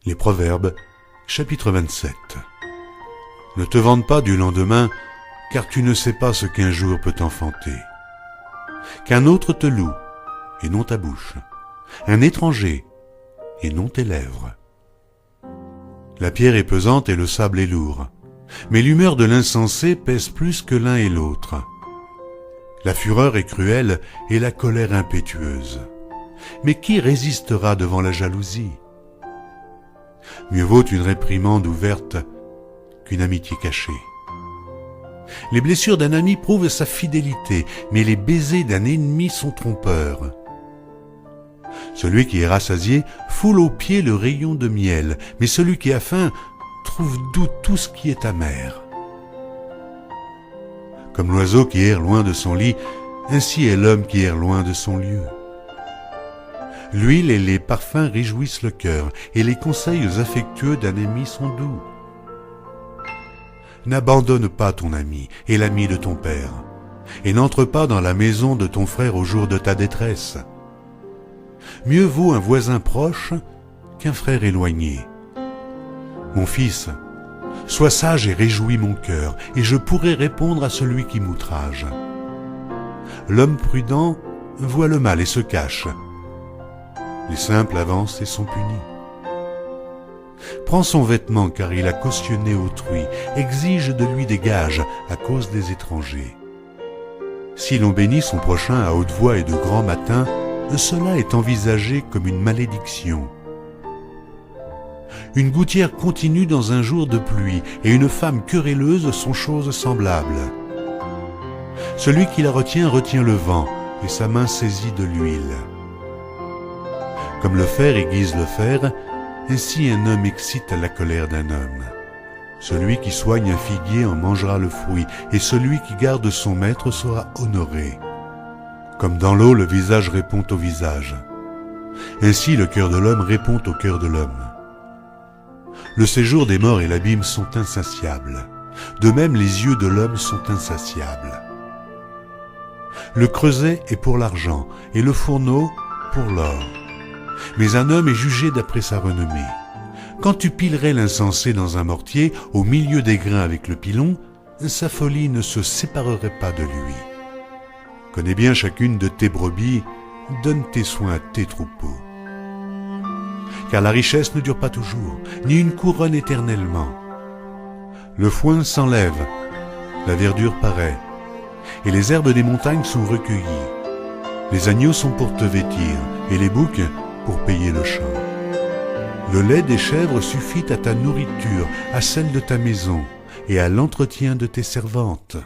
Les Proverbes, chapitre 27. Ne te vante pas du lendemain, car tu ne sais pas ce qu'un jour peut enfanter. Qu'un autre te loue, et non ta bouche, un étranger, et non tes lèvres. La pierre est pesante et le sable est lourd, mais l'humeur de l'insensé pèse plus que l'un et l'autre. La fureur est cruelle et la colère impétueuse. Mais qui résistera devant la jalousie? Mieux vaut une réprimande ouverte qu'une amitié cachée. Les blessures d'un ami prouvent sa fidélité, mais les baisers d'un ennemi sont trompeurs. Celui qui est rassasié foule aux pieds le rayon de miel, mais celui qui a faim trouve doux tout ce qui est amer. Comme l'oiseau qui erre loin de son lit, ainsi est l'homme qui erre loin de son lieu. L'huile et les parfums réjouissent le cœur, et les conseils affectueux d'un ami sont doux. N'abandonne pas ton ami et l'ami de ton père, et n'entre pas dans la maison de ton frère au jour de ta détresse. Mieux vaut un voisin proche qu'un frère éloigné. Mon fils, sois sage et réjouis mon cœur, et je pourrai répondre à celui qui m'outrage. L'homme prudent voit le mal et se cache. Les simples avancent et sont punis. Prends son vêtement car il a cautionné autrui, exige de lui des gages à cause des étrangers. Si l'on bénit son prochain à haute voix et de grand matin, cela est envisagé comme une malédiction. Une gouttière continue dans un jour de pluie et une femme querelleuse sont choses semblables. Celui qui la retient le vent et sa main saisit de l'huile. Comme le fer aiguise le fer, ainsi un homme excite la colère d'un homme. Celui qui soigne un figuier en mangera le fruit, et celui qui garde son maître sera honoré. Comme dans l'eau, le visage répond au visage. Ainsi le cœur de l'homme répond au cœur de l'homme. Le séjour des morts et l'abîme sont insatiables. De même, les yeux de l'homme sont insatiables. Le creuset est pour l'argent, et le fourneau pour l'or. Mais un homme est jugé d'après sa renommée. Quand tu pilerais l'insensé dans un mortier, au milieu des grains avec le pilon, sa folie ne se séparerait pas de lui. Connais bien chacune de tes brebis, donne tes soins à tes troupeaux. Car la richesse ne dure pas toujours, ni une couronne éternellement. Le foin s'enlève, la verdure paraît, et les herbes des montagnes sont recueillies. Les agneaux sont pour te vêtir, et les boucs pour payer le champ. Le lait des chèvres suffit à ta nourriture, à celle de ta maison et à l'entretien de tes servantes.